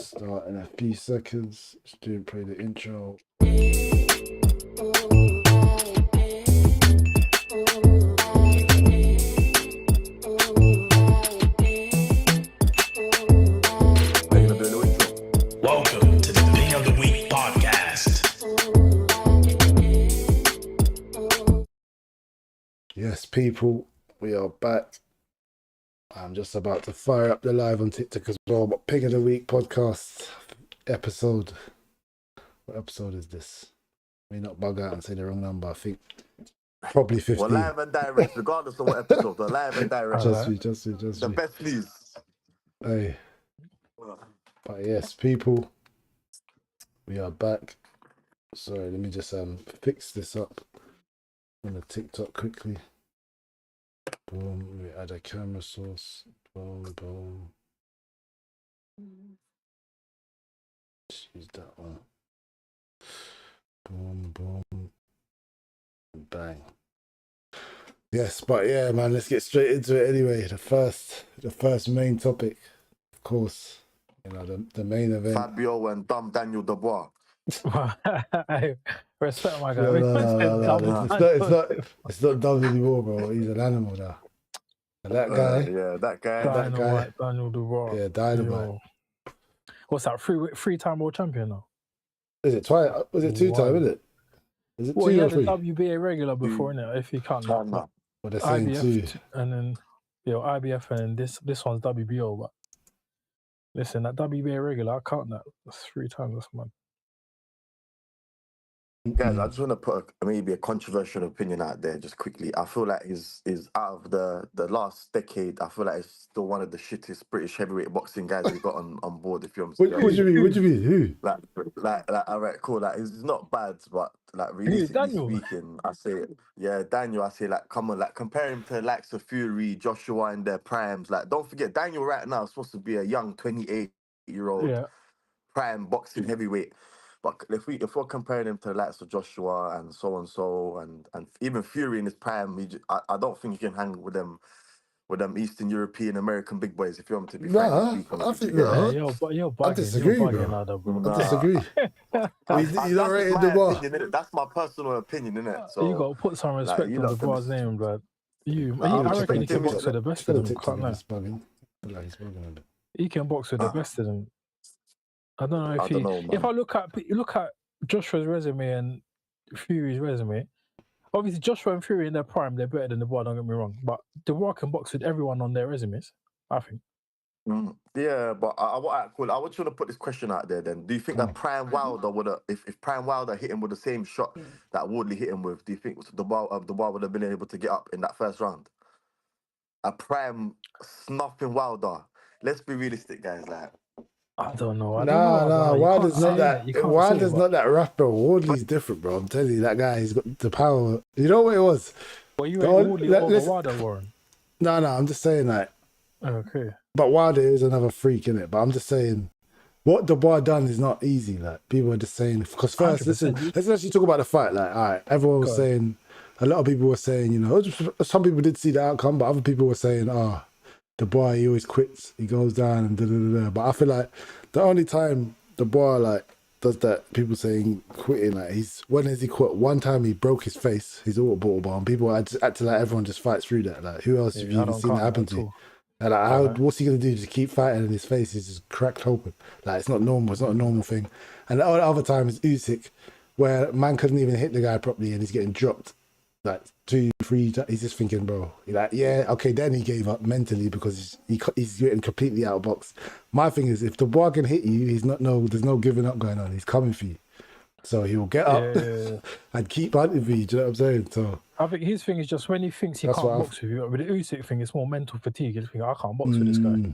Start in a few seconds. Just do play the intro. Welcome to the Pingoftheweek podcast. Yes, people, we are back. I'm just about to fire up the live on TikTok as well. But Pig of the Week podcast episode. What episode is this? Let me not bug out and say the wrong number. I think probably 15. Well, live and direct, regardless of what episode, but live and direct. Just The me. best, please. Hey. But yes, people, we are back. Sorry, let me just fix this up on the TikTok quickly. Boom, we add a camera source. Boom, boom. Just use that one. Boom, boom. Bang. Yes, but yeah, man, let's get straight into it anyway. The first main topic, of course, you know, the main event. Fabio and dumb Daniel Dubois. Hey, respect my guy. No. It's not dumb anymore, bro. He's an animal now. And that guy. That guy. Daniel Dubois. Yeah, Dynamite. Yo. What's that? Three-time world champion now. Is it twice? Was it two-time, isn't it? Is it Well, two he or had three? the WBA regular before, innit? If he can't. No. Well, they're saying IBF, two. and then IBF, and then this one's WBO. But listen, that WBA regular, I count that. That's 3 times. That's mad. Guys, I just want to put maybe a controversial opinion out there just quickly. I feel like he's out of the last decade, I feel like he's still one of the shittest British heavyweight boxing guys we got on board, if you're What do you mean? What do you mean? Who? Like, all right, cool. Like, he's not bad, but like realistically Daniel? speaking, I say, yeah, Daniel. I say, like, come on, like, compare him to the likes of Fury, Joshua in their primes. Like, don't forget, Daniel right now is supposed to be a young 28-year-old Yeah. prime boxing heavyweight. But if we're comparing him to the likes of Joshua and so and even Fury in his prime, I don't think you can hang with them Eastern European American big boys. If you want to be frank. I think Yeah, you're bugging. I disagree, You're bugging bro. now, though, bro. I disagree. You don't rate my Dubois. opinion, innit? That's my personal opinion, innit? So You got to put some respect you on lot Dubois' can- name, bro. I'm I reckon he can respecting box him. with the best Still of a them. TikTok Can't lie. is bugging. I feel like he's bugging a bit. He can box with the best of them. I don't know if I don't know, if man. I look at Joshua's resume and Fury's resume, obviously Joshua and Fury in their prime, they're better than Dubois, don't get me wrong. But Dubois can box with everyone on their resumes, I think. Yeah, but I want you to put this question out there then. Do you think that Prime Wilder would have, if Prime Wilder hit him with the same shot that Wardley hit him with, do you think Dubois would have been able to get up in that first round? A Prime snuffing Wilder. Let's be realistic, guys. Like, I don't know. Nah, Wilder's not that. Wilder's not. not that rough, bro. Wardley's different, bro. I'm telling you, that guy, he's got the power. You know what it was? Well, you Go on, ain't Wardley let- over let's- Wilder, Warren. No, I'm just saying, like, Okay. but Wilder is another freak, innit? But I'm just saying, what Dubois done is not easy. Like, people are just saying, because first, 100%. listen, let's actually talk about the fight. Like, all right, everyone was Go on. saying, a lot of people were saying, you know, some people did see the outcome, but other people were saying, Dubois, he always quits, he goes down and da-da-da-da. But I feel like the only time Dubois, like, does that, people saying quitting, like, when has he quit? One time he broke his face, his auto bomb. People acted like everyone just fights through that. Like, who else have you even seen that happen to? And like, what's he gonna do? Just keep fighting and his face is just cracked open. Like, it's not normal. It's not a normal thing. And the other time is Usyk, where man couldn't even hit the guy properly and he's getting dropped like 2, 3 times. He's just thinking, bro, like, yeah, okay. Then he gave up mentally because he's getting completely out of box. My thing is, if the Dubois can hit you, there's no giving up going on. He's coming for you, so he will get up and keep hunting for you. Do you know what I'm saying? So I think his thing is just when he thinks he That's can't what box with you. With the Usyk thing, it's more mental fatigue. He's thinking, I can't box with this guy.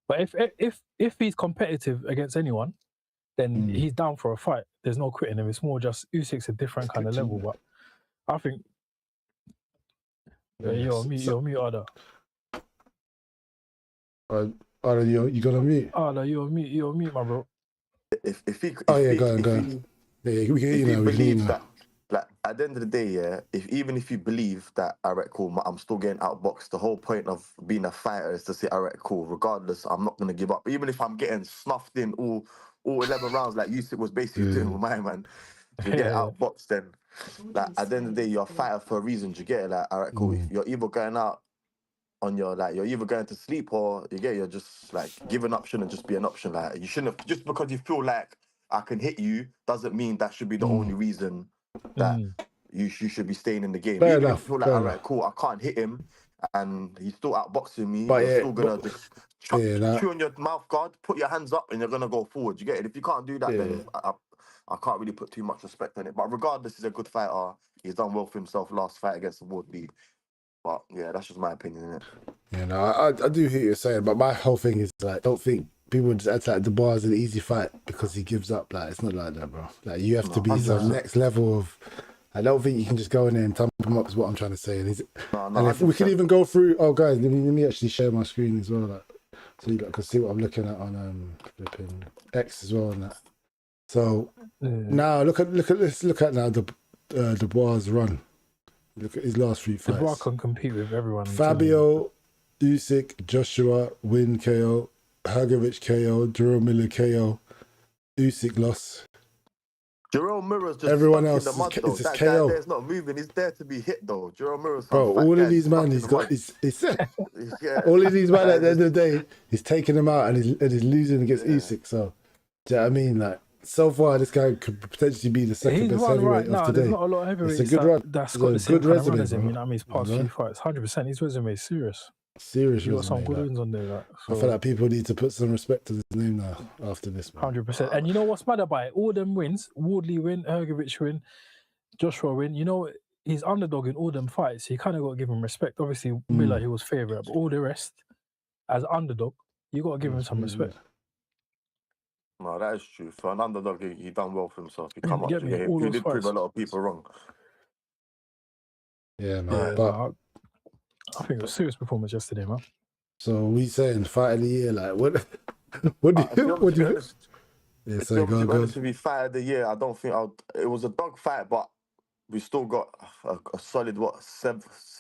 But if he's competitive against anyone, then he's down for a fight. There's no quitting him. It's more just Usyk's a different kind of level. But I think you're mute, Ada. You gonna mute? Ada, you're mute, my bro. if he, Go on. Yeah, we can if he email. believes that, like, at the end of the day, yeah, even if you believe that, all right, cool, I'm still getting outboxed, the whole point of being a fighter is to say, all right, cool, regardless, I'm not going to give up. Even if I'm getting snuffed in all 11 rounds, like Usyk was basically doing with my man, to get outboxed, then, like, at the end of the day, you're a fighter for a reason. You get it? Like, all right, cool, if you're either going out on your, like, you're either going to sleep or you're just, like, giving up shouldn't just be an option. Like, you shouldn't have, just because you feel like I can hit you, doesn't mean that should be the only reason that you should be staying in the game. Fair Even enough, if you feel like, fair all right, enough. cool, I can't hit him, and he's still outboxing me, But you're yeah, still gonna just that- chew on your mouth guard, put your hands up, and you're gonna go forward. You get it? If you can't do that, then I can't really put too much respect on it. But regardless, he's a good fighter. He's done well for himself last fight against the Wardley. But yeah, that's just my opinion, innit? Yeah, no, I do hear what you're saying, but my whole thing is like, don't think people just act like Dubois is an easy fight because he gives up. Like, it's not like that, bro. Like, you have to be some next level of. I don't think you can just go in there and thump him up. Is what I'm trying to say. And if we could even go through. Oh, guys, let me actually share my screen as well, like, so you can see what I'm looking at on flipping X as well and that. So now look at let's look at now Dubois' run. Look at his last 3 fights. Dubois can compete with everyone. Fabio, Usyk, Joshua, win KO, Hrgović KO, Jerome Miller KO, Usyk loss. Jerome Miller's just everyone stuck else in the mud, though. is That KO. guy there's not moving. He's there to be hit, though. Jerome Miller's Bro, all of these man, he's got. All of these man at the end of the day, he's taking them out and he's losing against Usyk. So, do you know what I mean? Like, so far, this guy could potentially be the second best heavyweight of today. There's not a lot of heavyweights it's a good run. that's got the same kind of run as him. You know what I mean? His past few fights, 100%. His resume is serious. Serious He got some resume, good like. wins on there. Like, so. I feel like people need to put some respect to his name now after this. 100%. And you know what's mad about it? All them wins, Wardley win, Hrgović win, Joshua win. You know, he's underdog in all them fights. So you kind of got to give him respect. Obviously, Miller, he was favourite, but all the rest, as underdog, you got to give him some respect. No, that is true. For an underdog, he done well for himself. He come up to me, get him. He did prove a lot of people wrong. Yeah, man. But I think it was a serious performance yesterday, man. So we saying fight of the year, like what do you Yeah, so go. To be fight of the year, I don't think it was a dog fight, but we still got a solid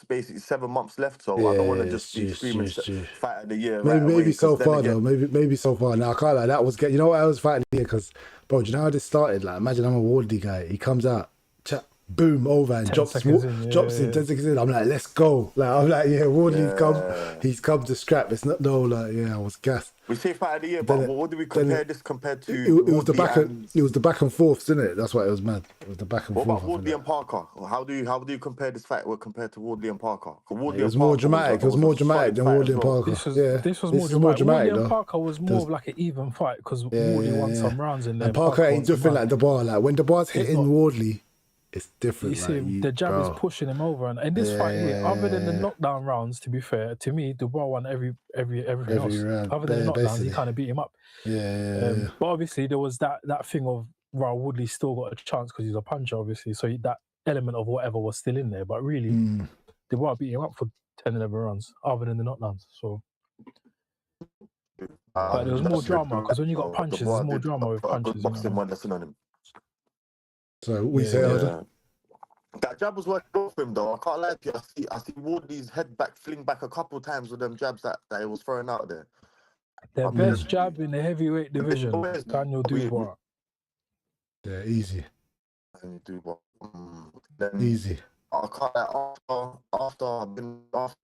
basically 7 months left. So I don't want to just be screaming fight of the year. Maybe so far though. Maybe so far. Now I can't like that was you know what I was fighting the year because bro, do you know how this started? Like imagine I'm a Wardley guy. He comes out, boom, over and drops in 10 seconds in. I'm like, let's go. Like I'm like, yeah, Wardley's come. He's come to scrap. It's not I was gassed. We say fight of the year, but what do we compare this compared to? It was the back and forth, didn't it? That's why it was mad. It was the back and forth. What about Wardley and Parker? How do you compare this fight compared to Wardley and Parker? It was more dramatic. It was more dramatic than Wardley and Parker. This was more dramatic. Wardley and Parker was more of like an even fight because Wardley won some rounds in there. And Parker ain't different like Dubois. Like when Dubois hitting Wardley, it's different. You see, the jab is pushing him over, and in this fight, other than the knockdown rounds, to be fair, to me, Dubois won everything else. Round. Other than the knockdowns, he kind of beat him up. But obviously, there was that thing of Wardley still got a chance because he's a puncher, obviously. So that element of whatever was still in there, but really, Dubois beat him up for 10, 11 rounds, other than the knockdowns. So. But there was more drama because when you got punches, there's more drama with punches. Boxing one lesson on him. So we say that jab was working for him though. I can't lie to you. I see Wardley's head fling back a couple of times with them jabs that he was throwing out there. The best jab in the heavyweight division, Daniel Dubois. Yeah, easy. Daniel Dubois. Easy. I can't lie, after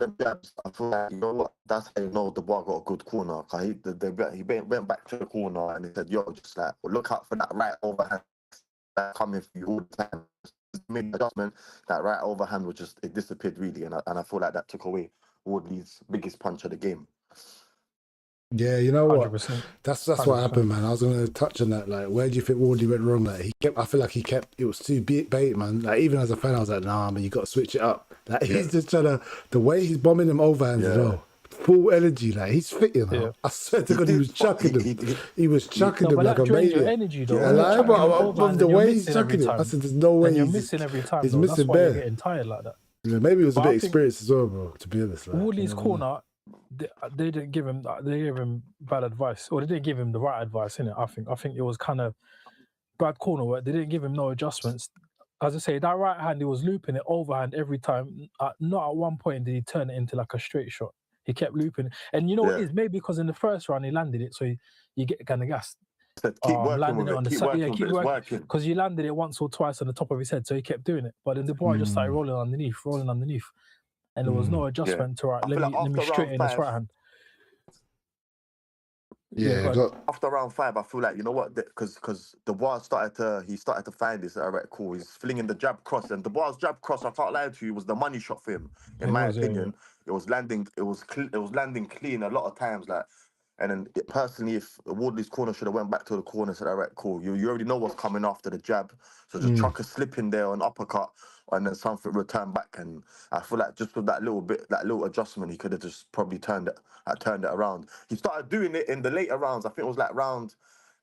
the jabs, I feel like, you know what, that's how you know Dubois got a good corner. Cause he went back to the corner and he said, yo, just like, look out for that right overhand coming for you all the time. Made an adjustment, that right overhand was it disappeared really, and I feel like that took away Wardley's biggest punch of the game. Yeah, you know what? 100%. That's what happened, man. I was gonna touch on that. Like, where do you think Wardley went wrong? Like, I feel like it was too bait, man. Like, even as a fan, I was like, nah, man, you got to switch it up. Like, he's just trying to, the way he's bombing them overhands as well. Full energy, like he's fit, you know. I swear to God, he was chucking them. He was chucking them like a maniac. Energy, though. But the way he's chucking it, I said, there's no way you're missing every time. He's though. missing That's why you're getting tired like that. Yeah, maybe it was a bit experienced as well, bro. To be honest, like, Wardley's corner, they didn't give him. They gave him bad advice, or they didn't give him the right advice. In it, I think it was kind of bad corner work. They didn't give him no adjustments. as I say, that right hand, he was looping it overhand every time. Not at one point did he turn it into like a straight shot. He kept looping. And you know what it is? Maybe because in the first round he landed it, so you get kind of gassed. Keep working landing with it on the keep side. working Yeah, with keep it. It's working. Because you landed it once or twice on the top of his head, so he kept doing it. But then Dubois just started rolling underneath. And there was no adjustment to, right, let me straighten this right hand. After round 5, I feel like, you know what, because Dubois started to find this. All right, cool. He's flinging the jab cross, and Dubois' jab cross, I can't lie to you, was the money shot for him. In my opinion, it was landing. It was landing clean a lot of times, like. And then personally, if Wardley's corner should have went back to the corner and said, all right, cool, you already know what's coming after the jab, so just chuck a slip in there, an uppercut, and then something return back. And I feel like just with that little adjustment, he could have just probably turned it around. He started doing it in the later rounds. I think it was like round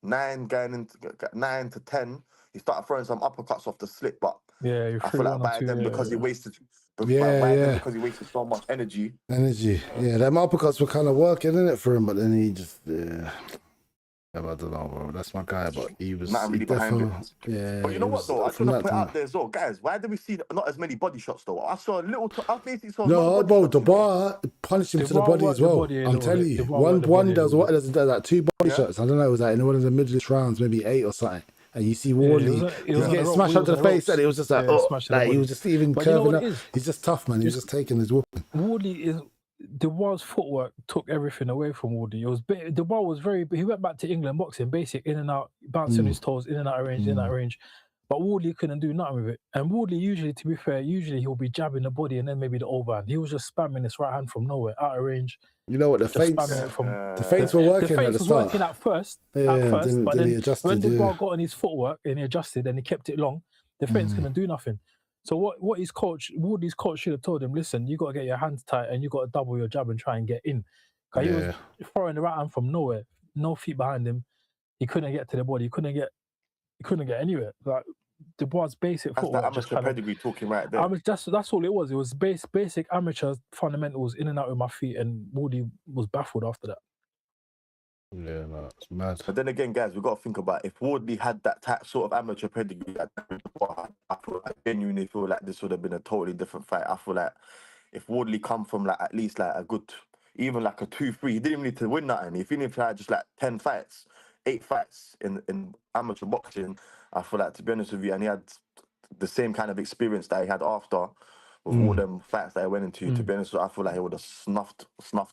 9, going into 9 to 10. He started throwing some uppercuts off the slip, but I feel like by then, because he wasted so much energy. Yeah, them uppercuts were kind of working, innit, for him, but then he just, I don't know, bro. That's my guy, but he was not really behind it. Yeah. But you know what, though? I just want to put out there as well, guys. Why did we see not as many body shots, though? I saw a little. I basically saw. No, bro, the bar punished him to the body as well. I'm telling you, one does like 2 body shots. I don't know. It was like in one of the middle rands, maybe 8 or something. And you see Wardley, he's getting smashed up to the face, and it was just like, he was just even curving up. He's just tough, man. He was just taking his whooping. Dubois' footwork took everything away from Wardley. Dubois was he went back to England boxing, basic, in and out, bouncing his toes, in and out of range, But Wardley couldn't do nothing with it. And Wardley usually, to be fair, he'll be jabbing the body and then maybe the overhand. He was just spamming this right hand from nowhere, out of range. You know what, the feints were working at the start. The feints was working at first, but then when Dubois got on his footwork and he adjusted and he kept it long, the feints couldn't do nothing. So what Wardley's coach should have told him, listen, you got to get your hands tight and you got to double your jab and try and get in. He was throwing the right hand from nowhere, no feet behind him. He couldn't get to the body. He couldn't get anywhere. Like Dubois' basic footwork. That's the amateur pedigree talking right there. That's all it was. It was basic amateur fundamentals, in and out with my feet, and Wardley was baffled after that. Yeah, no, it's mad. But then again, guys, we've got to think about if Wardley had that sort of amateur pedigree, I genuinely feel like this would have been a totally different fight. I feel like if Wardley come from like at least like a good, even like a 2-3, he didn't even need to win nothing. If he needed to have just like 10 fights, 8 fights in amateur boxing, I feel like, to be honest with you, and he had the same kind of experience that he had after with all them fights that he went into. To be honest, I feel like he would have snuffed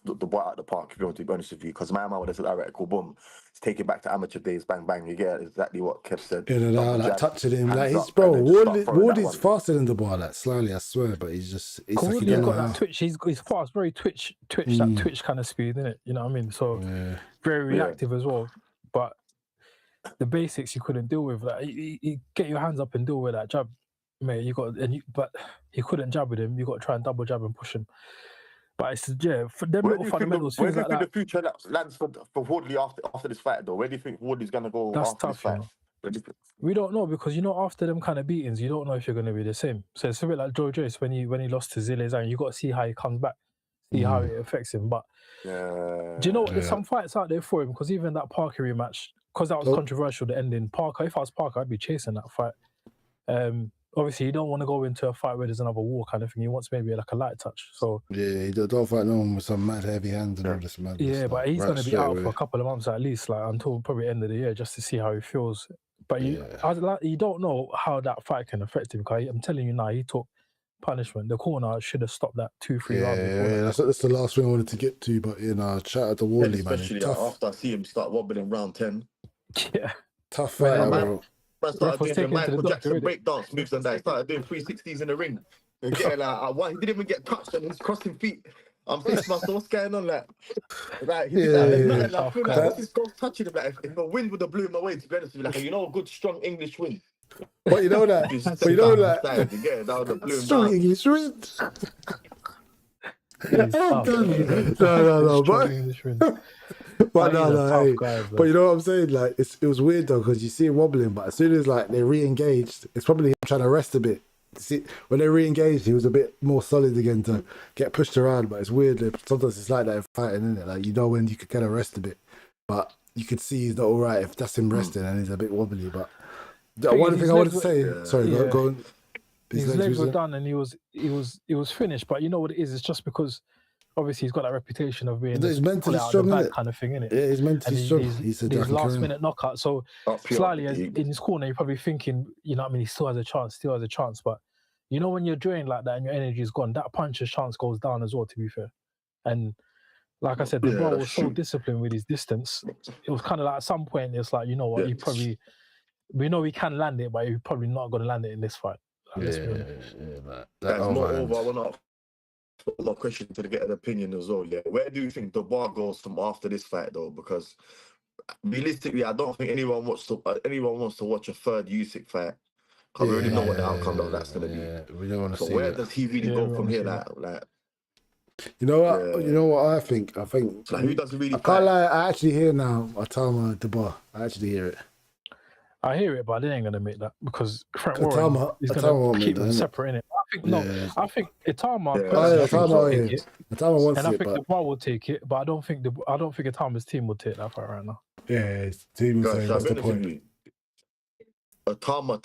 the ball out of the park, to be honest with you, because my man would have said, all right, cool, boom, let's take it back to amateur days, bang, bang. You get exactly what Kev said. Like touching him. Like, Wardley's faster than the ball, like, slightly, I swear, but he's like, he got that twitch. He's fast, very twitch, that twitch kind of speed, isn't it? You know what I mean? So, very reactive as well. But the basics you couldn't deal with. Like, you get your hands up and deal with that jab, mate. But you couldn't jab with him. You got to try and double jab and push him. But it's for them little fundamentals. Where do you think the future lands for Wardley after this fight, though? Where do you think Wardley's gonna go after this fight? We don't know, because after them kind of beatings, you don't know if you're going to be the same. So it's a bit like Joe Joyce when he lost to Ciryl Gane. You got to see how he comes back, see how it affects him. But do you know what? There's some fights out there for him, because even that Parker rematch, because that was controversial, the ending. Parker, if I was Parker, I'd be chasing that fight. Obviously, you don't want to go into a fight where there's another war kind of thing. He wants maybe like a light touch. So you don't fight no one with some mad heavy hands and all this madness. Yeah, but he's going to be out for a couple of months at least, like until probably end of the year, just to see how he feels. But you don't know how that fight can affect him, because I'm telling you now, he took punishment. The corner should have stopped that 2-3 rounds. Yeah, that's the last thing I wanted to get to. But shout out to Wardley, man. Especially after I see him start wobbling round 10. Yeah, tough fight, bro. Man started doing the Michael Jackson breakdance moves and that. He started doing 360s in the ring. And getting he didn't even get touched on his crossing feet. I'm thinking to myself, what's going on? Like he did that. I feel like this is touching him. Like if a wind would have blew him away, to be honest with you, like a good strong English wind. But you know that. Strong English wind. But no. But you know what I'm saying? Like it was weird though, because you see him wobbling, but as soon as like they re-engaged, it's probably him trying to rest a bit. See, when they re-engaged, he was a bit more solid again to get pushed around. But it's weird. Sometimes it's like that in fighting, isn't it? Like when you could kind of rest a bit, but you could see he's not all right if that's him resting and he's a bit wobbly. But The one thing I wanted to say. Yeah. Sorry, go on. His legs were done, and he was finished. But you know what it is? It's just because obviously he's got that reputation of being he's mentally strong, innit? kind of thing, innit? Yeah, he's mentally strong. He said these last minute knockout. So slightly in his corner, you're probably thinking, you know what I mean, he still has a chance. But you know, when you're drained like that and your energy is gone, that puncher's chance goes down as well, to be fair. And like I said, the bro was so disciplined with his distance. It was kind of like at some point, it's like, you know what, we know he can land it, but he's probably not going to land it in this fight. That's not over. I want to ask a question to get an opinion as well. Yeah, where do you think Dubois goes from after this fight, though? Because realistically, I don't think anyone wants to watch a third Usyk fight. Because we already know what the outcome of that's going to be. Yeah, we don't want to see. So where does he really go from here? Like, you know what? You know what I think. I think so who doesn't really. I can't lie. I actually hear now. Atama Dubois. I actually hear it. I hear it, but they ain't gonna make that because Frank Warren is gonna keep them separate, innit? I think Itama. Itama wants and I it, think Dubois will take it, but I don't think Itama's team will take that fight right now. Yeah, his team will say that's the point. Itama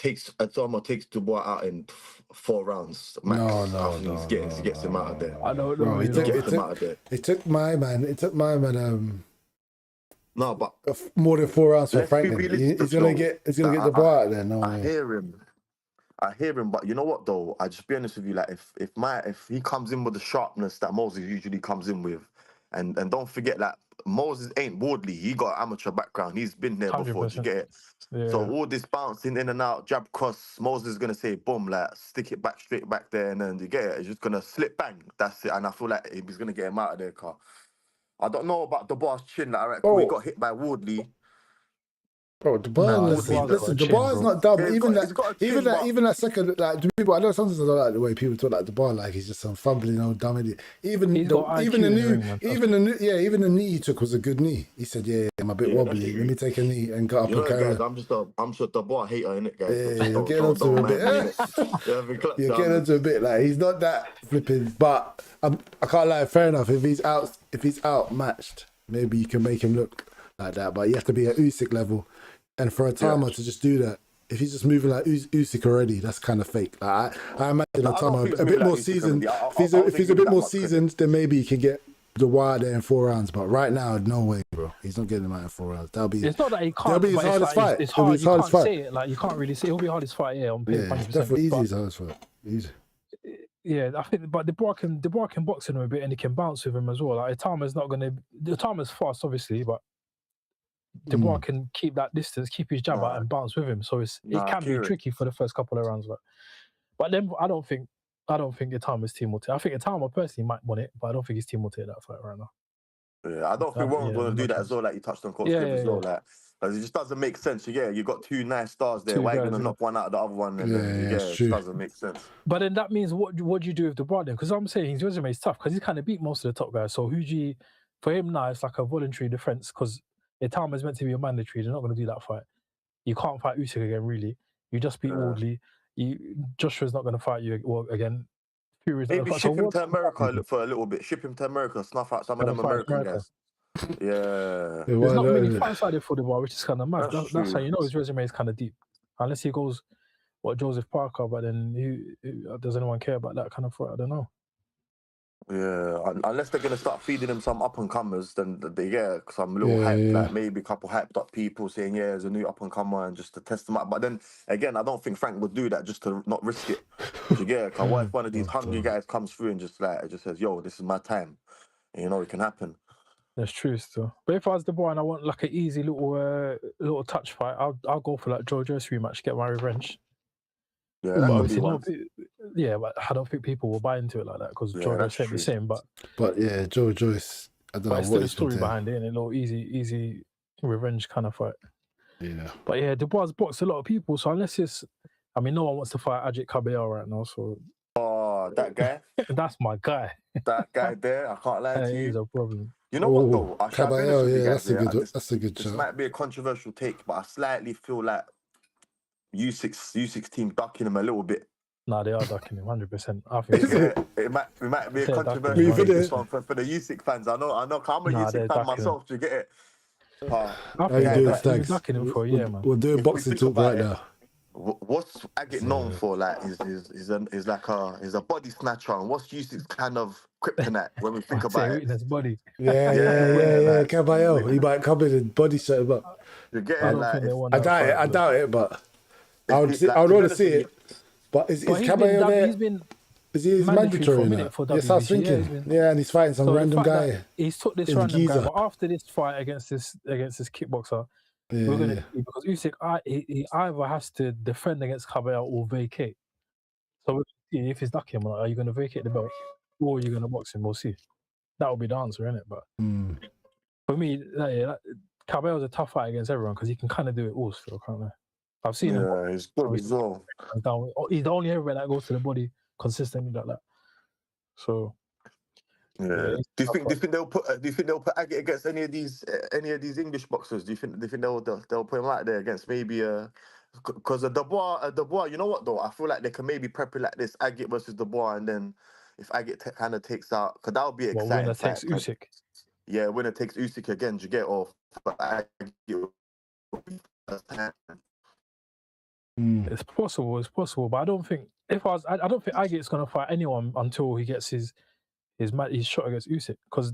takes Dubois out in 4 rounds. Max. No. He gets him out of there. I don't know. It took my man. No, but more than 4 rounds for Franklin. He's gonna get Dubois out there. No way. I hear him, but you know what though? I just be honest with you, like if he comes in with the sharpness that Moses usually comes in with, and don't forget that Moses ain't Wardley. He got an amateur background. He's been there before. 100%. Do you get it? Yeah. So all this bouncing in and out, jab cross, Moses is gonna say boom, like stick it back straight back there, and then you get it. It's just gonna slip bang. That's it. And I feel like he's gonna get him out of there, car. I don't know about Dubois' chin. Like, I reckon we got hit by Wardley. Bro, Dubois is not dumb. Yeah, even that second, like, to people, I know sometimes I don't like the way people talk like Dubois, like he's just some fumbling old dumb idiot. Even the knee he took was a good knee. He said, "Yeah, I'm a bit wobbly. Let me take a knee and got up and carry on." I'm just a Dubois hater, innit, guys? Yeah, you're getting onto a bit. You're getting onto a bit. Like he's not that flipping, but I can't lie. Fair enough. If he's outmatched, maybe you can make him look like that. But you have to be at Usyk level. And for Atama to just do that, if he's just moving like Usyk already, that's kind of fake. Like, I imagine Atama a bit more seasoned. If he's a bit more seasoned, then maybe he can get the wire there in 4 rounds. But right now, no way, bro. He's not getting him out in 4 rounds. It's not that he can't. That'll be his hardest fight. It's hard. You can't say it. Like you can't really say it'll be hardest fight. Yeah, on paper. Yeah, definitely easy. His hardest fight. Easy. Yeah, I think, but Dubois can box him a bit, and he can bounce with him as well. Like Atama's fast, obviously, but Dubois can keep that distance, keep his jab out and bounce with him. So it can be tricky for the first couple of rounds. But then I don't think Itama's team will take. I think Itama personally might want it, but I don't think his team will take that fight right now. Yeah, I don't think Warren's going to do that as well. Like you touched on Coach as well. Like, because it just doesn't make sense. You got 2 nice stars there. Why are you going to knock one out of the other one? And it just doesn't make sense. But then that means what do you do with Dubois then? Because I'm saying his resume is tough because he's kind of beat most of the top guys. So for him now, it's like a voluntary defense because Itama is meant to be a mandatory. They're not going to do that fight. You can't fight Usyk again, really. You just beat Wardley. Joshua's not going to fight you again. Maybe ship him to America for a little bit. Ship him to America, snuff out some of them American guys. Yeah. There's not many fights out there for the bar, which is kind of mad. That's how you know his resume is kind of deep. Unless he goes, Joseph Parker, but then does anyone care about that kind of fight? I don't know. Yeah, unless they're gonna start feeding him some up and comers, then they get some little hype, like maybe a couple hyped up people saying, "Yeah, there's a new up and comer," and just to test them out. But then again, I don't think Frank would do that just to not risk it. You get it? Cause what if one of these hungry guys comes through and just says, "Yo, this is my time," and it can happen. That's true, still. But if I was the boy and I want like an easy little touch fight, I'll go for like Joe Joyce rematch, get my revenge. Yeah, but I don't think people will buy into it like that because Joe Joyce ain't the same. But yeah, Joe Joyce, I don't know what the story behind it, and a little easy revenge kind of fight. Yeah. But yeah, Dubois boxed a lot of people, so unless no one wants to fight Ajit Caballero right now, so. Oh, that guy. That's my guy. That guy there, I can't lie to you. He's a problem. You know what though? Caballero, that's a good This might be a controversial take, but I slightly feel like Usyk's team ducking him a little bit. Nah, they are ducking him 100%. I think it might be a controversial take for the Usyk fans. I know. I'm a Usyk fan myself. Do you get it? I think they're ducking him for a year, man. We're doing boxing talk right now. What's Agate known for? Like, is a body snatcher. And what's Usyk's kind of kryptonite when we think I'd say about it? weakness body. Yeah. like, Caballero, he might come in and body shot him up. You're I getting don't like, think they want I that doubt it. fight, I though. doubt it, but I would like, want to to be honest see with it. But is But Caballero there? he's been Is he mandatory for a now? minute for Yes, I was WBC. Yeah, thinking. Yeah, and he's fighting some so the random fact that guy. he's took this in random guy, Giza. but after this fight against this kickboxer, Yeah, we're gonna yeah. see, because Usyk, he either has to defend against Caballero or vacate. So we're gonna see if he's lucky. Like, are you gonna vacate the belt or are you gonna box him? We'll see. That will be the answer, innit? But for me, Cabello's a tough fight against everyone because he can kind of do it all still, can't he? I've seen him. Yeah, he's good as well. He's the only heavyweight that goes to the body consistently like that. So Yeah. Do you think they'll put Agate against any of these English boxers? Do you think they'll put him out there against maybe because Dubois, you know what though? I feel like they can maybe prep it like this: Agate versus Dubois, and then if Agate kind of takes out, because that would be exciting. Winner takes Usyk. Yeah, winner takes Usyk again. Do you get off? It's possible, but I don't think I don't think Agate's gonna fight anyone until he gets his shot against Usyk, because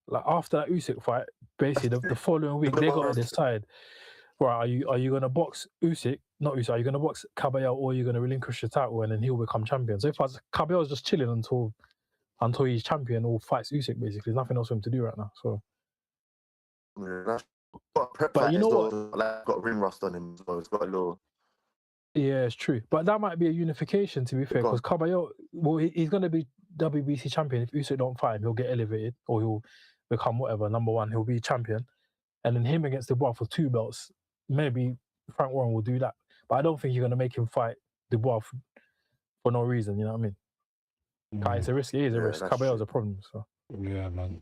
like after that Usyk fight, basically the following week they got to decide, right? Are you gonna box Usyk? Not Usyk. Are you gonna box Caballero or are you gonna relinquish the title and then he'll become champion? So if Caballero's just chilling until he's champion or fights Usyk, basically, there's nothing else for him to do right now. So. Yeah, But you know what? Like, got ring rust on him, so it's got a little. Yeah, it's true. But that might be a unification, to be fair, because Caballero, he's going to be WBC champion. If Usyk don't fight him, he'll get elevated or he'll become whatever, number one. He'll be champion. And then him against Dubois for 2 belts, maybe Frank Warren will do that. But I don't think you're going to make him fight Dubois for no reason, you know what I mean? It's a risk. It is a risk. Caballero's a problem. So. Yeah, man.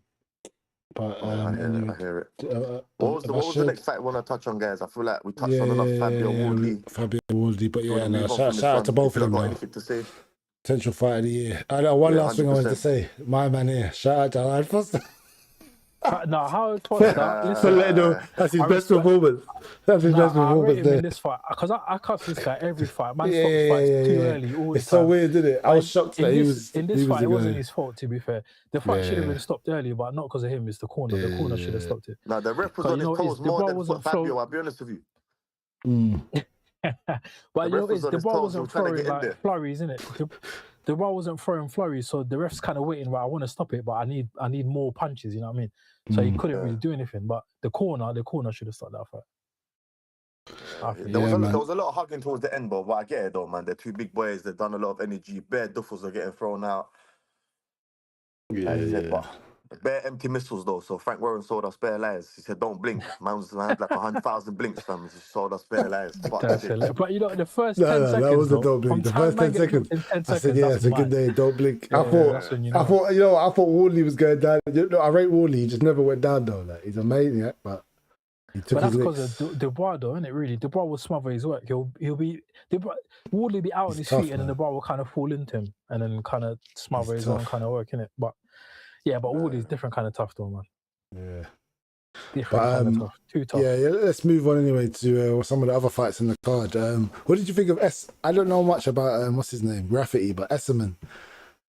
But I hear it. What was the next fight I want to touch on, guys? I feel like we touched on enough Fabio Wardley. But shout out to both of them. Anything to say? Potential fight of the year. I know one last thing I wanted to say. My man here. Shout out to Alan Foster. No, how twice that? Listen, that's his best performance. That's his best performance there. In this fight, because I cut this guy every fight. Man stops fights too early all the It's time. so weird, isn't it? I was shocked that he was in this fight. It wasn't his fault, to be fair. The fight should have been stopped early, but not because of him. It's the corner. The corner should have stopped it. No, the ref was on his toes more than Fabio. I'll be honest with you. But you know, the ball wasn't throwing like flurries, innit? The ball wasn't throwing flurries, so the ref's kind of waiting. Right, I want to stop it, but I need more punches. You know what I mean? So he couldn't really do anything. But the corner should have stopped that fight. There was a lot of hugging towards the end, but I get it though, man. They're two big boys. They've done a lot of energy. Bare duffels are getting thrown out. But bare empty missiles though. So Frank Warren sold us bare lies. He said, "Don't blink." Man had like 100,000 blinks, fam. He sold us bare lies. But you know, the first 10 seconds. That was a don't blink. The first 10 seconds. I said, yeah, it's a good day. Don't blink. I thought Wardley was going down. I rate Wardley. He just never went down though. Like, he's a maniac, but. But that's because of Dubois, though, isn't it? Really, Dubois will smother his work. Wardley will be out on his feet, and then Dubois will kind of fall into him, and then kind of smother his own kind of work, innit? But Wardley's different kind of tough, though, man. Yeah, different kind of tough, too tough. Yeah. Let's move on anyway to some of the other fights in the card. What did you think of I don't know much about what's his name, Graffiti, but Esserman.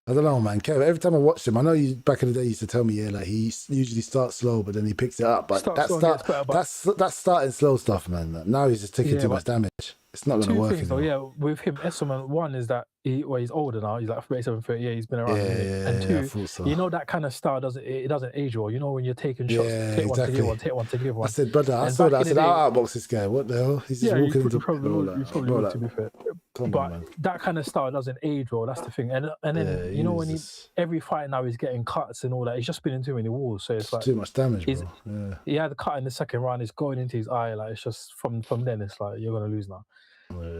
I don't know, man. Kev, every time I watched him, I know you back in the day you used to tell me, like he usually starts slow, but then he picks it up. But that's starting slow stuff, man. Now he's just taking too much damage. It's not going to work. 2 things, though, with him, Esserman, one is that he's older now. He's like 37, 38. He's been around. And 2, you know, that kind of style doesn't age well. You know, when you're taking shots, take one to give one, take one to give one. I said, brother, I saw that. I said, I'll outbox this guy. What the hell? He's just walking into probably would, to be fair. But that kind of style doesn't age well. That's the thing. And then you know, when every fight now he's getting cuts and all that. He's just been in too many walls. So it's like too much damage, bro. He had a cut in the second round. It's going into his eye. Like, it's just from then it's like you're gonna lose now.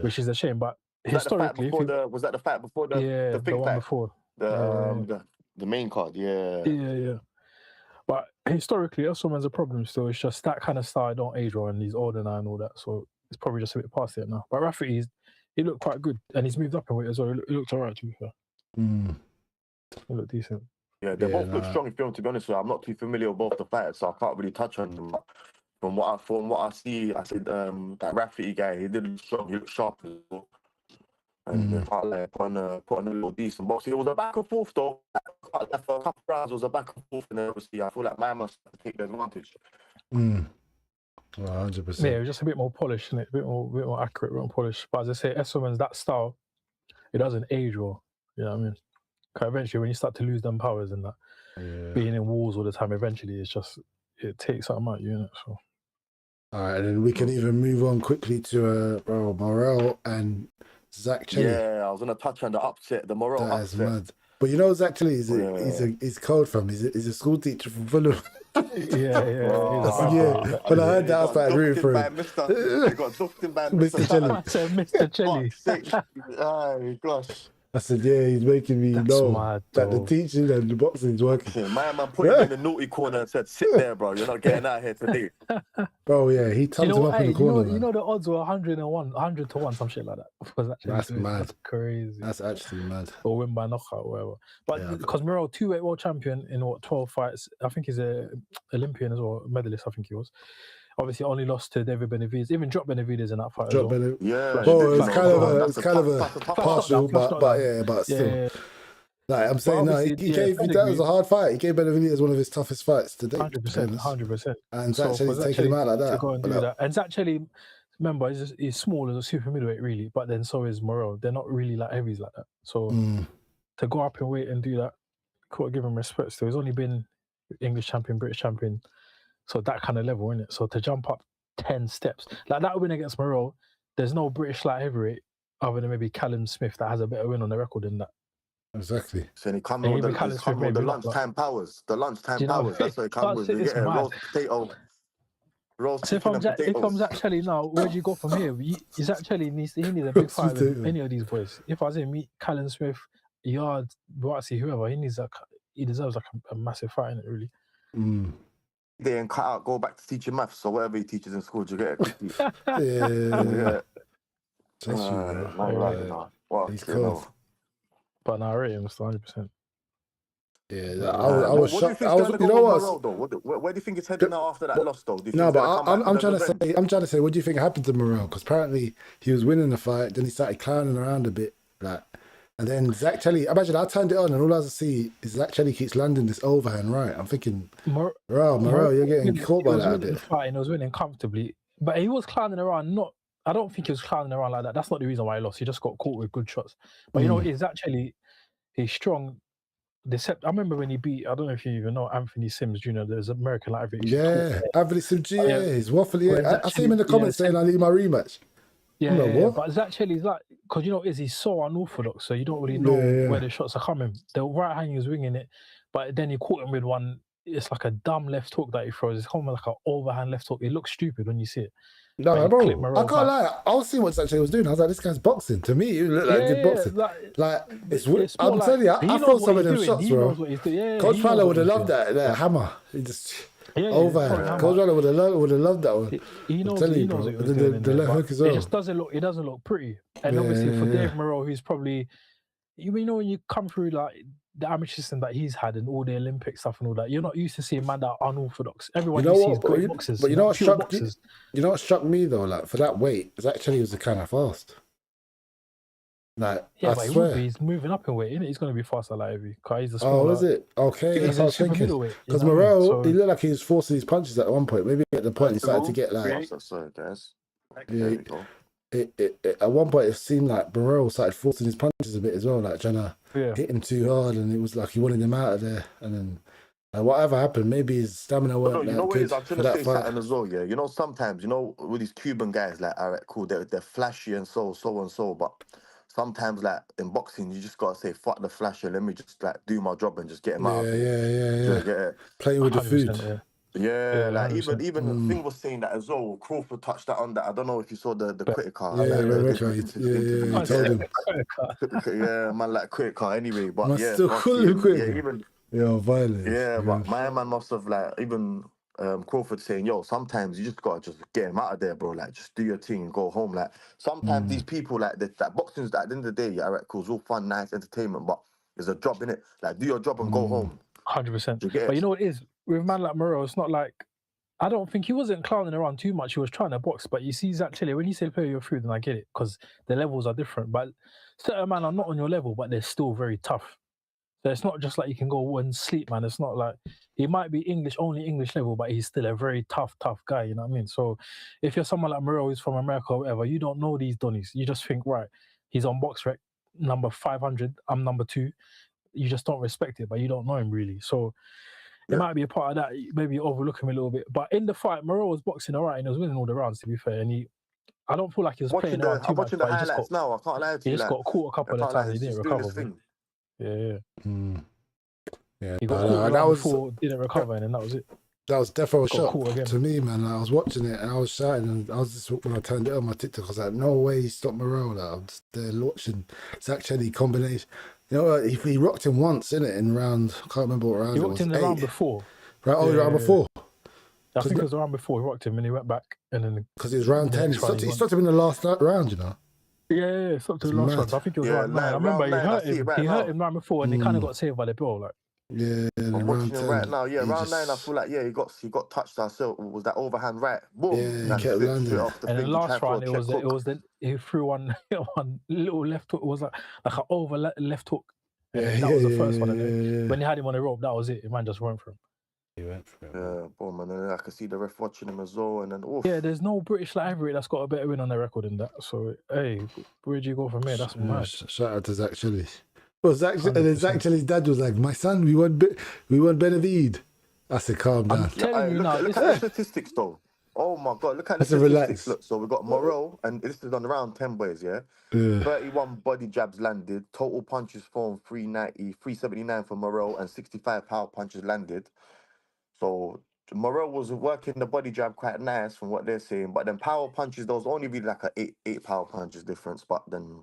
Which is a shame, but historically, was that the fight before the one fight? Before the main card? Yeah. But historically, Esselman's a problem still. It's just that kind of style don't age well, and he's older now and all that, so it's probably just a bit past it now. But Rafferty, he looked quite good, and he's moved up in weight as well. He looked alright, to be fair. He looked decent. Yeah, they both look strong in film. To be honest with you, I'm not too familiar with both the fighters, so I can't really touch on them. From what I see, I said that Rafferty guy, he did look strong, he looked sharp as well. And they felt like put on a little decent box. It was a back and forth though. For a couple of rounds, it was a back and forth, and obviously I feel like man must take the advantage. 100%. Yeah, it was just a bit more polished, isn't it? A bit more accurate, a bit more polished. But as I say, Esselman's that style, it doesn't age well. You know what I mean? Because eventually, when you start to lose them powers and that, being in walls all the time, eventually it takes something out, you know. So. All right, and then we can even move on quickly to Morel and Zach Chelly. Yeah, I was gonna touch on the upset, the Morel upset. That's mad. But you know, Zach Chelly he's code from. He's a school teacher from Fulham. Yeah. When I heard that, I was like rooting for him. He got zuffed by Mr. Chelly. I said Mr. Chelly. Oh gosh. I said, yeah, he's making me know mad, that the teaching and the boxing is working. Yeah, my man put him in the naughty corner and said, "Sit there, bro. You're not getting out here today." Bro, yeah, he tucked him up in the corner. You know the odds were 100 to 1, some shit like that. That's mad. That's crazy. That's actually mad. Or win by knockout or whatever. But because Morel, 2-weight world champion in 12 fights. I think he's a Olympian as well, medalist. I think he was. Obviously, only lost to David Benavidez. Even dropped Benavidez in that fight. Yeah. Well, it's kind of a partial, but still. Yeah. Like I'm saying, that was a hard fight. He gave Benavidez one of his toughest fights to date. 100%. And Zach Chelly's taking him out like that. To go and do that. And Zach Chelly, remember, he's small as a super middleweight, really. But then so is Morel. They're not really like heavies like that. So to go up in weight and do that, gotta give him respect. So he's only been English champion, British champion. So that kind of level, innit? So to jump up 10 steps, like that win against Morel, there's no British light heavyweight other than maybe Callum Smith that has a better win on the record than that. Exactly. So he come with the lunchtime powers. The lunchtime powers. That's what he comes with. You get a roast potato. So if I'm Zach Chelly now, where do you go from here? Zach Chelly needs a big fight with any of these boys. If I was in meet Callum Smith, Yard, Boatsy, whoever, he deserves like a massive fight in it, really. They and cut out, go back to teaching maths or whatever he teaches in school. You get it? Yeah. He's cool. But now I rate him 100%. Yeah, I was shocked. You know what? Where do you think it's heading now after that loss, though? No, but I'm trying to say, what do you think happened to Morel? Because apparently he was winning the fight, then he started clowning around a bit, like. And then Zach Chelly, imagine I turned it on and all I see is Zach Chelly keeps landing this overhand right. I'm thinking, Morel, you're getting caught by that a bit. He was winning comfortably, but he was clowning around. I don't think he was clowning around like that. That's not the reason why he lost. He just got caught with good shots. But you know, Zach Chelly, he's strong. I remember when he beat, I don't know if you even know, Anthony Sims Jr., there's American light heavyweight. Yeah, Anthony Sims Jr., he's waffly. I see him in the comments saying I need my rematch. Yeah, but Zach Chelly's like, because you know, he's so unorthodox, so you don't really know where the shots are coming. The right hand, he was winging it, but then he caught him with one, it's like a dumb left hook that he throws. It's almost like an overhand left hook. It looks stupid when you see it. No, bro, I can't lie. I was seeing what Zach Chelly was doing. I was like, this guy's boxing. To me, it looked like good boxing. I'm telling you, I felt some of them shots, bro. Coach Fowler would have loved that hammer. He just... overhand. Coach Fowler would have loved that one. He knows what he was doing. The left hook as well. It just doesn't look pretty. And obviously for Dave Morel, who's probably, you know, when you come through like the amateur system that he's had and all the Olympic stuff and all that, you're not used to seeing man that are unorthodox. Everyone sees great boxers. But you know what struck me though, like for that weight, is actually he was kind of fast. Like, yeah, I but swear. he's moving up in weight, isn't it? He's going to be faster like heavy. He's a smaller. Oh, is it? Okay, that's what I was thinking. Because Morel, he looked like he was forcing his punches at one point. Maybe at the point he started to get like... at one point, it seemed like Morel started forcing his punches a bit as well, like trying to hit him too hard, and it was like he wanted him out of there. And then whatever happened, maybe his stamina weren't that good for that fight. As well, yeah. You know, sometimes, you know, with these Cuban guys, like, all right, cool, they're flashy and so and so, but sometimes, like, in boxing, you just got to say, fuck the flasher, let me just, like, do my job and just get him out. Yeah. Playing with the food. Yeah, like, even the thing was saying that as well, Crawford touched that on that. I don't know if you saw the critic car. He told him. Yeah, man, like, critic car anyway, but man, still call him critic. Violent. Yeah, but my man must have, like, even... Crawford saying, yo, sometimes you just gotta just get him out of there, bro. Like, just do your thing and go home. Like, sometimes these people, like, that boxing's at the end of the day, yeah, right, cool, it's all fun, nice entertainment, but there's a job in it. Like, do your job and go home. 100%. But you know what it is? With a man like Morel, it's not like I don't think he wasn't clowning around too much. He was trying to box, but you see, actually, when you say play your food, then I get it because the levels are different. But certain men are not on your level, but they're still very tough. So it's not just like you can go and sleep, man. It's not like he might be only English level, but he's still a very tough guy. You know what I mean? So if you're someone like Morel who's from America or whatever, you don't know these Donnies. You just think, right, he's on box rec number 500. I'm number 2. You just don't respect it, but you don't know him really. So. It might be a part of that. Maybe you overlook him a little bit. But in the fight, Morel was boxing all right and he was winning all the rounds, to be fair. And I don't feel like he was playing around too I'm much. watching the highlights now. I can't lie to you. He just got caught a couple of times. He didn't recover. Yeah. Yeah. He got caught that was before, didn't recover, and then that was it. That was definitely a shock to me, man. I was watching it and I was shouting, and I was just, when I turned it on my TikTok, I was like, no way he stopped Morel. Like, I'm just there watching Zach Cheney combination. You know, he rocked him once, innit, in round, I can't remember what round it was. He rocked him the round before. Right, round before. I think it was the round before he rocked him and he went back. And then because it was round 10. He stopped him in the last round, you know. Yeah, stopped him in the last round. I think it was round 9. I remember he hurt him. He hurt him round before and he kind of got saved by the ball. Like. Yeah, I'm watching him right now. Yeah, round 9, I feel like, he got touched. Was that overhand right? Boom. Yeah, he kept landing. And the last round, he threw one little left hook. It was like an over left hook. That was the first one. When he had him on the rope, that was it. The man just went for him. He went for him. Yeah, boom, and then I could see the ref watching him as well. And then, yeah, there's no British like heavyweight that's got a better win on their record than that. So, hey, where'd you go from here? That's mad. Shout out to Zach Chilly. Well, Zach Chilly's dad was like, "My son, we won Benavid." I said, "Calm down." I'm telling you now. Look at the statistics, though. Oh my God, look at the statistics. Look, so we got Morel, and this is on round 10, boys, yeah? 31 body jabs landed, total punches thrown 379 for Morel, and 65 power punches landed. So Morel was working the body jab quite nice from what they're saying, but then power punches, there was only really like a eight power punches difference, but then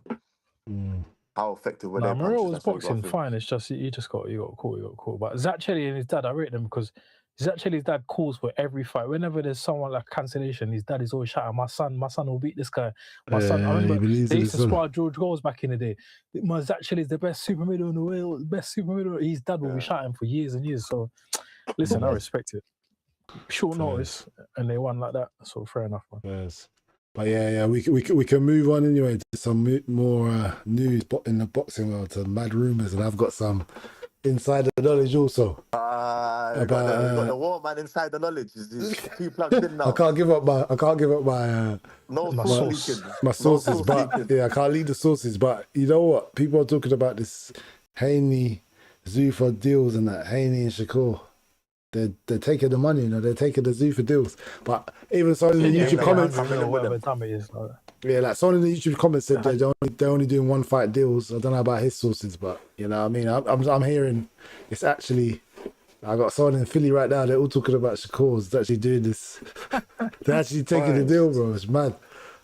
how effective were their punches? Morel was boxing fine, it's just you got caught. But Zach Chelly and his dad, I rate them because Zach Chelly's dad calls for every fight. Whenever there's someone like cancellation, his dad is always shouting, my son will beat this guy. My son, I remember they used to spar George Goals back in the day. Zach Chelly's the best super middle in the world, best super middle. His dad will be shouting for years and years. So listen, I respect it. Short notice, and they won like that. So fair enough, man. Yes. But yeah, we can move on anyway to some more news in the boxing world, to mad rumours, and I've got some insider knowledge also. Got the war man inside the knowledge. Is too plugged in now. I can't give up my my sources, but I can't leave the sources. But you know what? People are talking about this Haney, Zuffa deals and that Haney and Shakur. They're taking the money, they're taking the Zuffa deals. But even so in the YouTube comments, like someone in the YouTube comments said they're only doing one fight deals. I don't know about his sources, but you know what I mean. I'm hearing it's actually. I got someone in Philly right now. They're all talking about Shakur's actually doing this. They're actually taking the deal, bro. It's mad.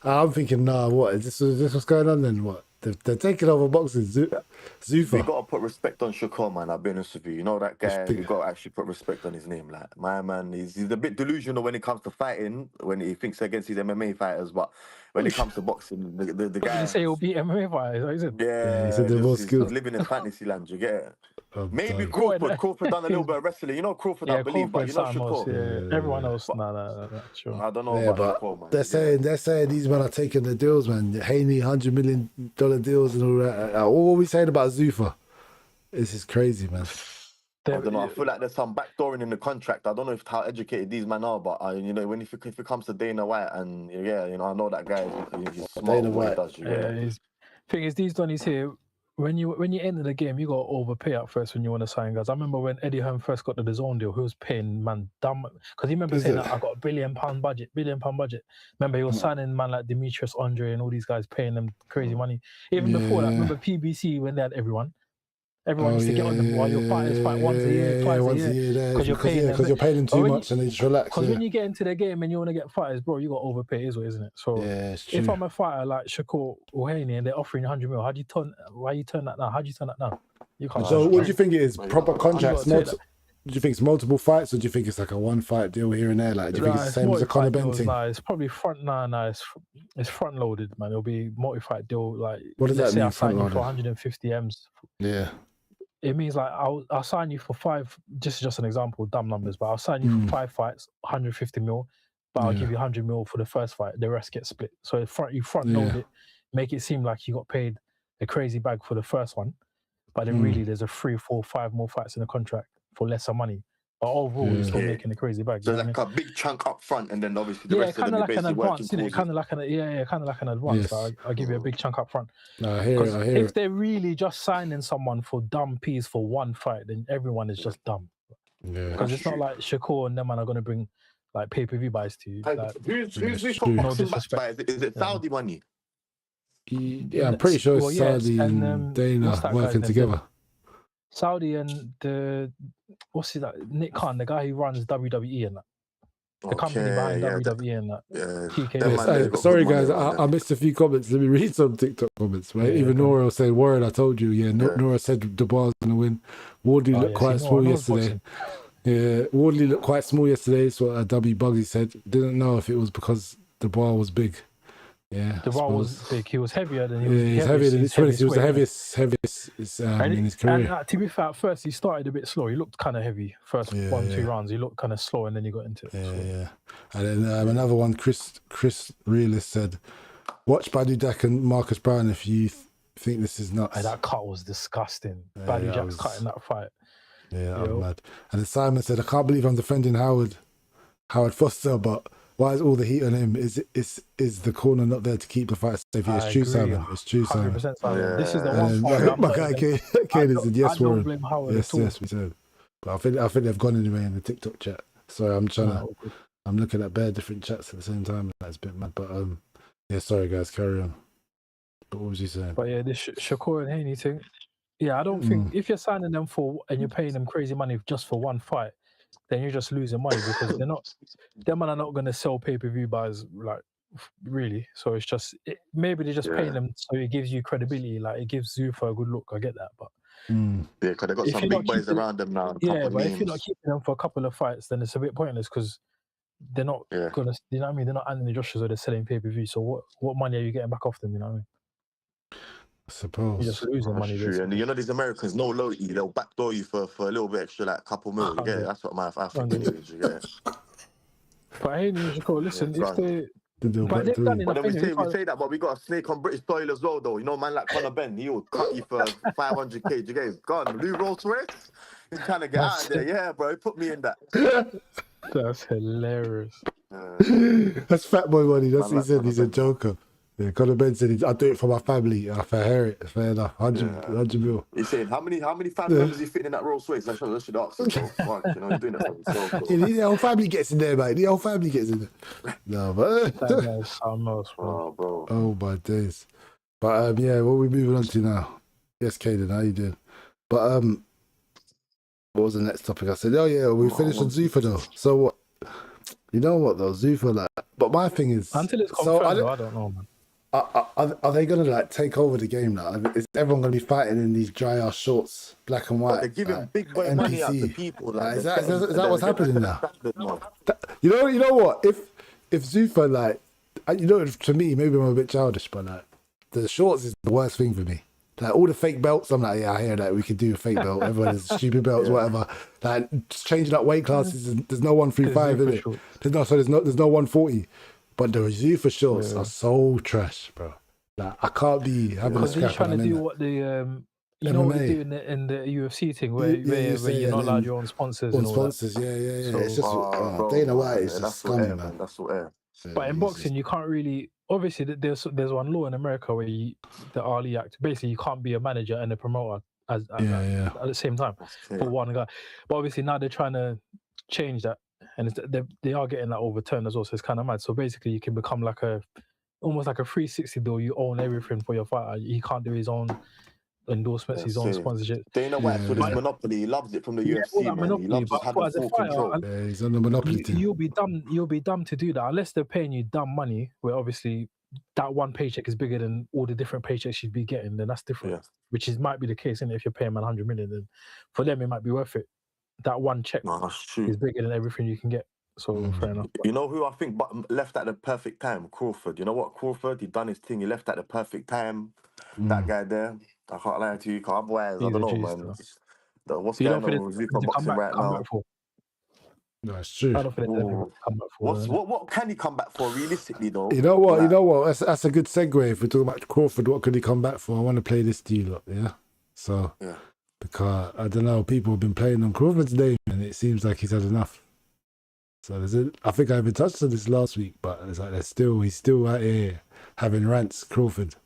I'm thinking, what is this what's going on then? What? They're taking over boxing. Zuffa. You got to put respect on Shakur, man. I'll be honest with you. You know that guy, you got to actually put respect on his name. Like, my man, he's a bit delusional when it comes to fighting, when he thinks against his MMA fighters, but when it comes to boxing, the guy... Did you say he'll beat MMA fighters? Yeah, he said they're more skilled. He's living in fantasy land, you get it? Maybe Crawford done a little bit of wrestling. You know Crawford, I believe, but you know Shakur. Everyone else, sure. I don't know about Shakur, man. They're saying these men are taking the deals, man. Haney, $100 million deals and all that. What are we saying about Zuffa? This is crazy, man. I don't know. I feel like there's some backdooring in the contract. I don't know how educated these men are, but when if it comes to Dana White, and I know that guy is smart. Dana White. Thing is, these Donnies here. When you enter the game, you got to overpay at first when you want to sign guys. I remember when Eddie Hearn first got the DAZN deal, he was paying man dumb because he remember saying that I got $1 billion budget. Remember he was signing man like Demetrius Andre and all these guys, paying them crazy money. Even before that, remember PBC when they had everyone used to get on them while your fighters fight once a year, twice a year. Because you're paying them too much and they just relax. Because when you get into the game and you want to get fighters, bro, you got to overpay, isn't it? So if I'm a fighter like Shakur or Haney and they're offering 100 mil, why you turn that down? How do you turn that down? You can't. So what do you think it is? Proper contracts? Do you think it's multiple fights, or do you think it's like a one fight deal here and there? Like, do you think it's the same as a Conor Benn thing? It's probably it's front loaded, man. It'll be multi-fight deal. Like, what does that mean? I sign you for 150 M's. Yeah. it means like I'll sign you for 5. Just an example, dumb numbers, but I'll sign you for 5 fights, 150 mil, but I'll give you 100 mil for the first fight. The rest gets split. So you front load it, make it seem like you got paid a crazy bag for the first one, but then really there's a 3, 4, 5 more fights in the contract for lesser money. But overall, you're still making a crazy bag. So like a big chunk up front, and then obviously the rest of them kind of are like an basically working advance, towards kind of like an advance. Yes. Like, I'll give you a big chunk up front. No, I hear it. I hear If it. they're really just signing someone for dumb peas for one fight, then everyone is just dumb. Yeah. Because it's not like Shakur and them man are going to bring like pay-per-view buys to you. Hey, Like, who's this true. for No boxing match disrespect. by? Is it Saudi money? Yeah, I'm pretty sure it's Saudi and Dana what's that working guy's together. name? Saudi and what's his that? Nick Khan, the guy who runs WWE and that. The company behind WWE and that. TK. them man, they've got Sorry good money guys, around I missed a few comments. Let me read some TikTok comments. Right? Even Nora was saying, "Warren, I told you." Yeah, Nora said Dubois was going to win. Wardley looked quite small yesterday. Yeah, Wardley looked quite small yesterday. That's what W Buggy said. Didn't know if it was because Dubois was big. Yeah, Dubois was big. He was heavier than he was. Yeah, he's heavier than his 20s. He was the heaviest in his career. And to be fair, at first he started a bit slow. He looked kind of heavy. First 1-2 rounds, he looked kind of slow, and then he got into it. Yeah. And then another one, Chris Realist said, "Watch Badu Dak and Marcus Brown if you think this is nuts." And that cut was disgusting. Badu Jack's cutting that fight. Yeah, that was mad. And then Simon said, "I can't believe I'm defending Howard Foster, but why is all the heat on him? Is the corner not there to keep the fight safe?" It's true, Simon. It's true, Simon. 100% Simon. Yeah. This is the one part. My guy Kane said, "Yes, Warren." blame Howard Yes, we said. But I think they've gone anyway in the TikTok chat. So I'm looking at bare different chats at the same time, and that's a bit mad. But sorry guys, carry on. But what was he saying? But yeah, this Shakur and Haney thing. Yeah, I don't think if you're signing them and you're paying them crazy money just for one fight, then you're just losing money because them are not going to sell pay-per-view buys, like, really. So it's just, maybe they're just paying them so it gives you credibility, like it gives Zuffa a good look. I get that, but because they've got some big boys around them now. Yeah, but if you're not keeping them for a couple of fights, then it's a bit pointless because they're not gonna, you know what I mean? They're not Anthony Joshua's or they're selling pay-per-view. So what money are you getting back off them? You know what I mean? I suppose you're just losing money. True. And you know these Americans, no loyalty, they'll backdoor you for a little bit extra, like a couple mil. You get it? That's what I think anyways, you get it? But hey, Shakur, listen, if they... But then we say that, but we got a snake on British soil as well, though. You know, man like Conor Ben, he will cut you for 500k. You get it? Gone. Lou Rolls Royce, he's trying to get out of there. Yeah, bro, he put me in that. That's hilarious. That's fat boy money. That's what he said. He's a joker. Yeah, Conor Ben said, "I'll do it for my family. If I hear it, fair enough. 100 mil." He's saying, how many family members is he fitting in that Rolls Royce? I should ask him. So, you know, he's doing that for himself. The whole family gets in there, mate. The whole family gets in there. No, but that guy's something else, bro. Oh, bro. Oh my days. But what are we moving on to now? Yes, Caden, how you doing? But what was the next topic? I said, we finished on Zuffa though. So what? You know what though, Zuffa, like. But my thing is, until it's confirmed, I don't know, man. Are they gonna like take over the game now? Is everyone gonna be fighting in these dry ass shorts, black and white? But they're giving big boy money out to people. Like, is that what's happening now? You know what? If Zuffa, like, to me, maybe I'm a bit childish, but like the shorts is the worst thing for me. Like all the fake belts, I'm like, I hear that we could do a fake belt. Everyone has stupid belts, whatever. Like just changing up weight classes. There's no 135 in it. There's no 140. But the Zuffa shorts are so trash, bro. Like I can't be having a scrap. Because trying to do what the you know what they do in the UFC thing where you're not allowed your own sponsors and all sponsors, that. Yeah. So, it's just Dana White is just scummy, man. That's what air. But in boxing, you can't really. Obviously, there's one law in America where the Ali Act. Basically, you can't be a manager and a promoter at the same time for one guy. But obviously now they're trying to change that, and they are getting that overturned as well. So it's kind of mad. So basically, you can become almost like a 360 deal. You own everything for your fighter. He can't do his own endorsements, his own sponsorship. Dana White's with his monopoly. He loves it from the UFC, man. Monopoly, he loves just having full control. He's on the monopoly team. You'll be dumb to do that unless they're paying you dumb money. Where obviously that one paycheck is bigger than all the different paychecks you'd be getting. Then that's different. Yeah. Which might be the case, and if you're paying man 100 million, then for them it might be worth it. That one check is bigger than everything you can get. So fair enough. You know who I think left at the perfect time? Crawford. You know what? Crawford, he done his thing. He left at the perfect time. That guy there, I can't lie to you. Otherwise, I don't know, man. what's So you don't going think on with there's Zuffa to Boxing right come now? back for? No, it's true. I don't think there's anything to come back for. What can he come back for realistically though? You know what? Like, You know what? That's a good segue. If we're talking about Crawford, what could he come back for? I want to play this to you lot, yeah? So, yeah. because, I don't know, people have been playing on Crawford's name and it seems like he's had enough. So, I think I even touched on this last week, but it's like he's still out here having rants, Crawford.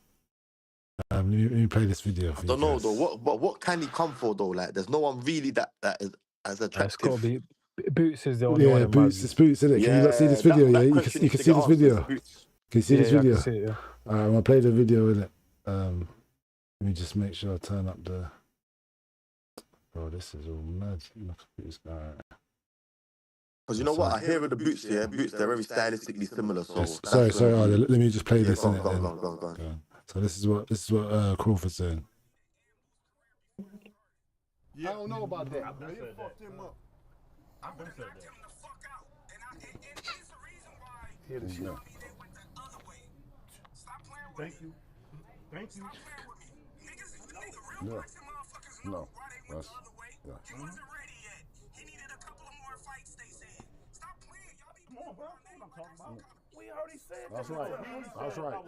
Let me play this video for I don't you know guys. though. What can he come for though? Like, there's no one really that is as It's got to attractive. be Boots is the only one. Yeah, In Boots, my it's Boots, isn't it? Can you not see this video? that Yeah, you question can needs to see get this answered. video. Can you see this I video? can see it, yeah. I'm gonna play the video in it. Let me just make sure I turn up the. Oh, this is all mad. Look at this guy. Because you know what? I hear with the Boots, yeah, Boots, they're very stylistically similar. So Yes. Sorry. Let me just play this in it. Go on. So this is what Crawford's saying. I don't know about that. He fucked him up. I'm gonna knock him the fuck out. And it's the reason why. Hear the shit. They went the other way. Stop playing with me. Thank you. Stop playing with me. Niggas, the real boxing motherfuckers know why they went the other way. He wasn't ready yet. He needed a couple of more fights, they said. Stop playing. Y'all be Come on, bro. What I'm talking about. We already said That's that. right. That's right.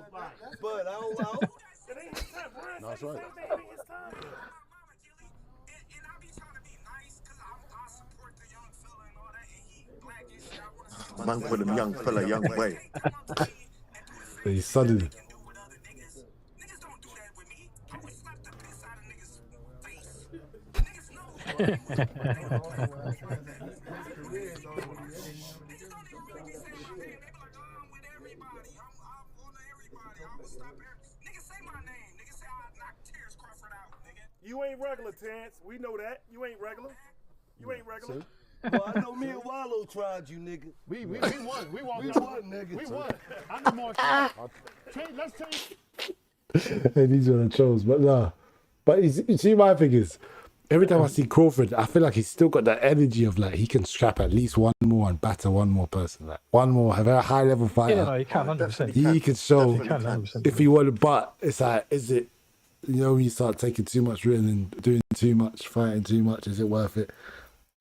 But I don't know. It ain't his time. That's right. It ain't his time. And I be trying to be nice because I support the young fella and all that. And he black and shit. I want to support Man, for them young fella, young boy. He's sudden. Niggas don't do that with me. I would slap the piss out of niggas' face. Niggas know. You ain't regular, Terrence. We know that. You ain't regular. You ain't regular. Well, I know me and Wallow tried you, nigga. We won. We won. We won, nigga. We won. I know more. Let's change. And these are the trolls, but nah. But you see, my thing is, every time I see Crawford, I feel like he's still got that energy of like he can scrap at least one more and batter one more person, like one more, have a high level fighter. Yeah, no, he can 100%. He can show He can 100%. if he wanted, but it's like, is it? You know, when you start taking too much written and doing too much, fighting too much, is it worth it?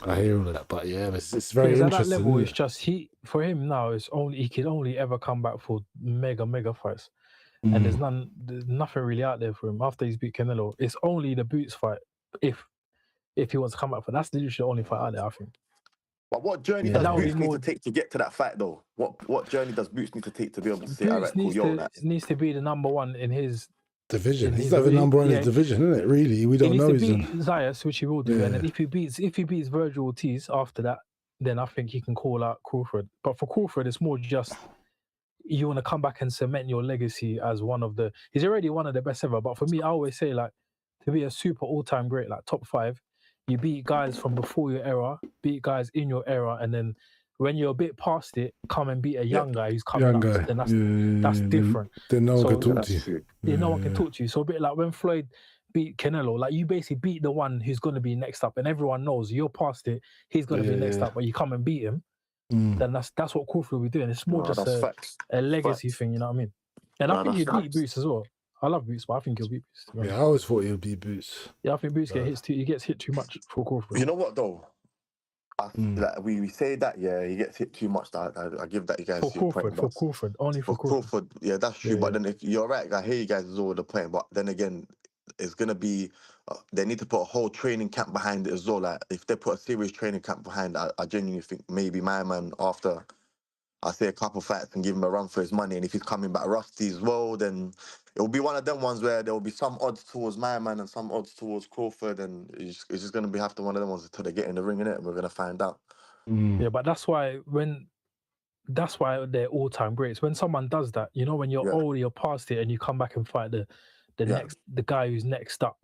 I hear all of that, but yeah, it's very Because at interesting. that level, isn't it's it? just for him now. It's only he can only ever come back for mega fights, and there's nothing really out there for him after he's beat Canelo. It's only the Boots fight if he wants to come back for. That's literally the only fight out there, I think. But what journey Yeah. does That would be Boots need more- to take to get to that fight though? What journey does Boots need to take to be able to say, all right, Boots cool, yo, needs to be the number one in his. Division. in He's his like the division. number one in Yeah. his division, isn't it? Really, we He don't know needs he's to done. beat Zayas, which he will do, Yeah. and then if he beats Virgil Ortiz after that, then I think he can call out Crawford. But for Crawford, it's more just you want to come back and cement your legacy as one of the. He's already one of the best ever. But for me, I always say like to be a super all-time great, like top 5, you beat guys from before your era, beat guys in your era, and then when you're a bit past it, come and beat a young guy who's coming Young up. guy. Then that's different. Then no one So can talk That's to you. true. Yeah, no one can talk to you. So a bit like when Floyd beat Canelo, like you basically beat the one who's going to be next up, and everyone knows you're past it. He's going to be next up, but you come and beat him. Then that's what Crawford will be doing. It's more No, just that's facts. a legacy Facts. thing, you know what I mean? And I No, think that's he'll beat facts. Boots as well. I love Boots, but I think he'll beat Boots. to be honest. Yeah, I always thought he'd be Boots. Yeah, I think Boots he gets hit too much for Crawford. You know what though? Like we say that, yeah, he gets hit too much. I give that you guys for your point. Crawford, only for For Crawford. Crawford, yeah, that's true. Yeah, But yeah. then if you're right, I hear you guys is all the point. But then again, it's gonna be they need to put a whole training camp behind it as well. Like if they put a serious training camp behind, I genuinely think maybe my man after I say a couple fights and give him a run for his money, and if he's coming back rusty as well, then it will be one of them ones where there will be some odds towards my man and some odds towards Crawford, and it's just gonna be have to one of them ones until they get in the ring, innit? And we're gonna find out. Yeah, but that's why they're all-time greats. When someone does that, you know, when you're old, you're past it, and you come back and fight the guy who's next up.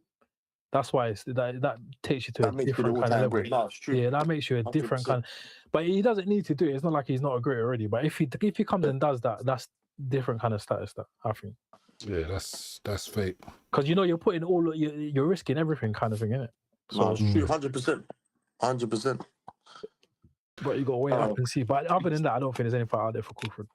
That's why that takes you to a different kind of level. Great. No, it's true. Yeah, that makes you a different 100%. kind. But he doesn't need to do it. It's not like he's not a great already. But if he comes and does that, that's different kind of status. That I think. Yeah, that's fake. Because you know you're putting you're risking everything, kind of thing, innit? No, it's true. 100%. But you got to wait up and see. But other than that, I don't think there's any fight out there for Crawford.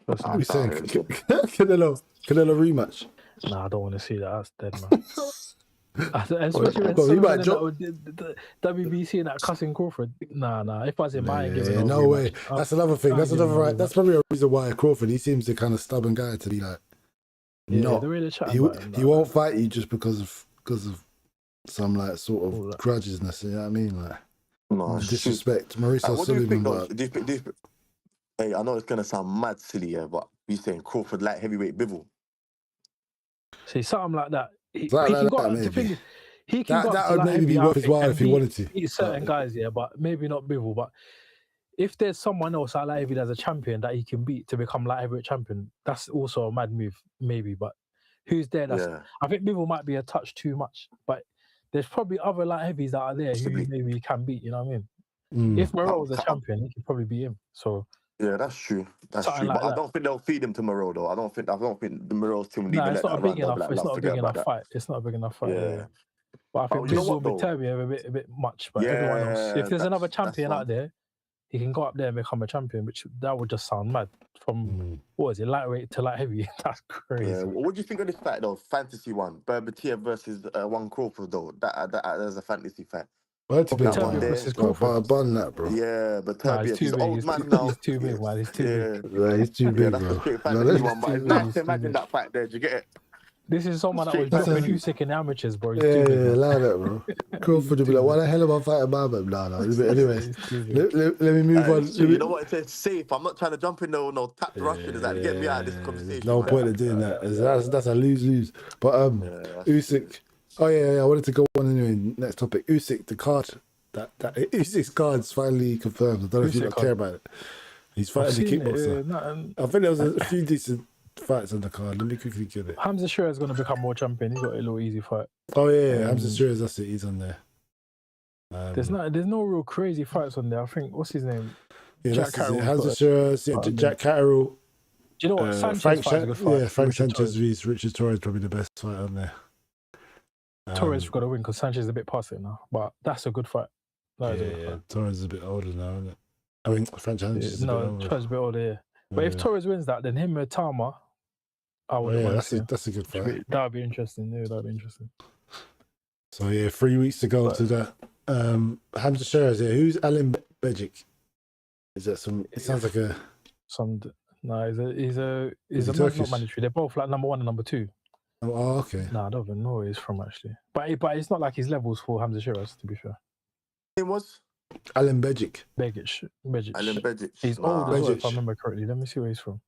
What are you saying? Canelo rematch. Nah, I don't want to see that. That's dead, man. Especially when Bro, he some might men drop. the WBC and that cussing Crawford. Nah. If I was him, I ain't giving Yeah, no no rematch. way. That's another thing. I'm That's giving another no right. That's rematch. probably a reason why Crawford. He seems the kind of stubborn guy to be like, Yeah, not. the way they chat He about him. he won't fight you just because of some like sort All of that. grudginess. You know what I mean? Like No, shoot. disrespect. Mauricio What do you think, Sullivan, though? Do you think, hey, I know it's gonna sound mad silly, yeah, but you saying Crawford light heavyweight Bivol? See, something like that. He Something can like go. that, The thing maybe. is, he can go up That to would light maybe heavy. be I worth his think, while and if he wanted to. beat certain guys, yeah, but maybe not Bivol. But if there's someone else at light heavy that's a champion that he can beat to become light heavyweight champion, that's also a mad move, maybe. But who's there? Yeah, I think Bivol might be a touch too much, but there's probably other light heavies that are there who possibly. maybe he can beat. You know what I mean? Mm. If Moreau was a champion, he could probably beat him. So Yeah, that's true. That's something true. like But I that. don't think they'll feed him to Moreau, though. I don't think the Moreau's team would No, even it's let not a that big run. They'll be enough. like, It's love, not a forget big about enough that. fight. It's not a big enough fight. Yeah. But I But think you know what, Bivol though? Beterbiev a bit much. But Yeah, everyone else, if there's another that's champion one. out there, he can go up there and become a champion. Which that would just sound mad. From what is it, lightweight to light heavy? That's crazy. Yeah. What do you think of this fight, though? Fantasy one, Berbattia versus one Crawford, though. That's a fantasy fight. Word to be That one Beterbiev there. versus bro. Crawford. Bun that, bro. Yeah, but Nah, he's Beterbiev, too he's big. old man now. He's too big, man. He's too Yeah, big. Yeah, he's too big, that's bro. a straight No, fantasy that's- one. But it's too nice big, to he's too imagine big. that fight there. Do you get it? This is someone that was Straight dropping fantasy. Usyk in the amateurs, bro. He's Yeah, too big. Man. allow that, bro. Crawford would be like, why the hell am I fighting my man? No. Anyways, He's too big. let me move on. So you know what? It's safe. I'm not trying to jump in no tapped Russian. Is that get me out of this There's conversation? no man. point in doing that. That's a lose-lose. But Usyk. Oh yeah. I wanted to go on anyway. Next topic. Usyk, the card. That Usyk's card's finally confirmed. I don't know if you Usyk don't card. care about it. He's I've fighting the seen kickboxer. I think there was a few decent fights on the card. Let me quickly get it. Khamzat Chimaev is going to become more champion. He's got a little easy fight. Oh yeah, Khamzat Chimaev. That's it. He's on there. There's no real crazy fights on there. I think what's his name? Yeah, Jack that's it. Carroll's Khamzat Chimaev. Jack Carroll. Do you know what? Sanchez fights a good fight. Yeah, Frank Richard Sanchez Torres. vs Richard Torres probably the best fight on there. Torres got to win because Sanchez is a bit past it now. But that's a good fight. That is a good Yeah, fight. Torres is a bit older now, isn't it? I mean, Frank Sanchez is a bit older. Torres is a bit older, yeah. But if Torres wins that, then him and Tama, I wouldn't mind seeing. That's a good fight. That would be interesting. Yeah, that would be interesting. So yeah, 3 weeks to go to that. Khamzat Chimaev, yeah. Who's Alan Bejic? Is that some? It sounds like a. No, he's a Turkish? not mandatory. They're both like number 1 and number 2. Oh, okay. No, I don't even know where he's from actually. But it's not like his levels for Khamzat Chimaev, to be fair. It was Alan Bejic. Begic. Alan Bejic. He's old as well, if Bejic. I remember correctly. Let me see where he's from.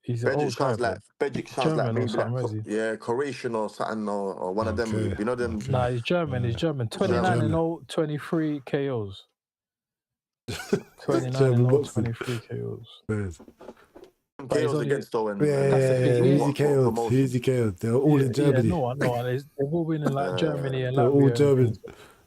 He's an Bejic old guy. sounds like Bejic sounds German like or maybe something, like where is he? Croatian or something or one of them. Okay. You know them. Okay. Nah, he's German. He's German. 29 and 0, 23 KOs. 29 German and 0, boxing. 23 KOs. Yes. But he's KOs only- against Owen. Easy KO'd. They're all in Germany. Yeah, no one. They're all winning like Germany and They're Latvia. all and German. things.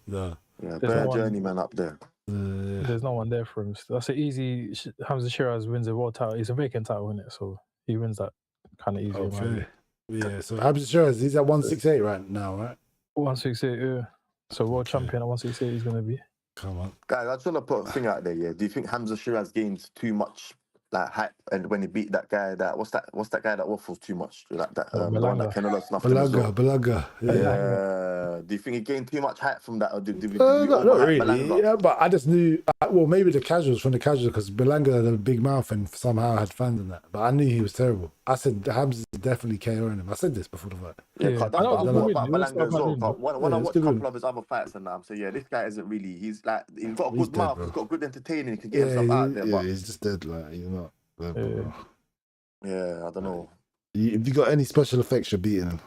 No. Yeah, There's bare no one- journeyman up there. There's no one there for him. So that's an easy. Khamzat Chimaev wins a world title. It's a vacant title, isn't it? So he wins that kind of easy. Okay. Yeah, so Khamzat Chimaev, he's at 168 right now, right? 168, yeah. So world champion at 168 he's going to be. Come on. Guys, I just want to put a thing out there. Yeah, do you think Khamzat Chimaev gains too much like hype, and when he beat that guy, what's that guy that waffles too much? Like that, the one that Canelo snuffed him as well. Balaga. Yeah. Do you think he gained too much hype from that, or did we Not overhype really. Belanga? Yeah, but I just knew. Well, maybe the casuals because Belanga had a big mouth and somehow had fans in that. But I knew he was terrible. I said Hamza's definitely KOing him. I said this before the fight. Yeah, that's what I thought about Belanga as well. But When I watched a couple of his other fights and that, I'm saying, yeah, this guy isn't really. He's got a good mouth. Bro. He's got good entertaining. He can get himself out there. But he's just dead. Like he's not. yeah, I don't know. If you got any special effects, you're beating him.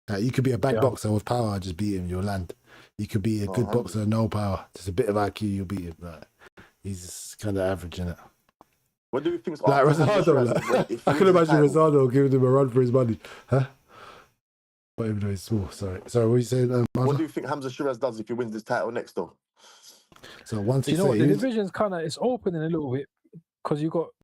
Like, you could be a bad boxer with power, just beat him. You'll land. You could be a good boxer, no power, just a bit of IQ, you'll beat him. Like, he's kind of average in it. What do you think? Like Rosado, I can imagine Rosado giving him a run for his money, huh? But even though he's small, sorry. What are you saying? What do you think Khamzat Chimaev does if he wins this title next, though? So 168. you know what? The division's it's opening a little bit because you got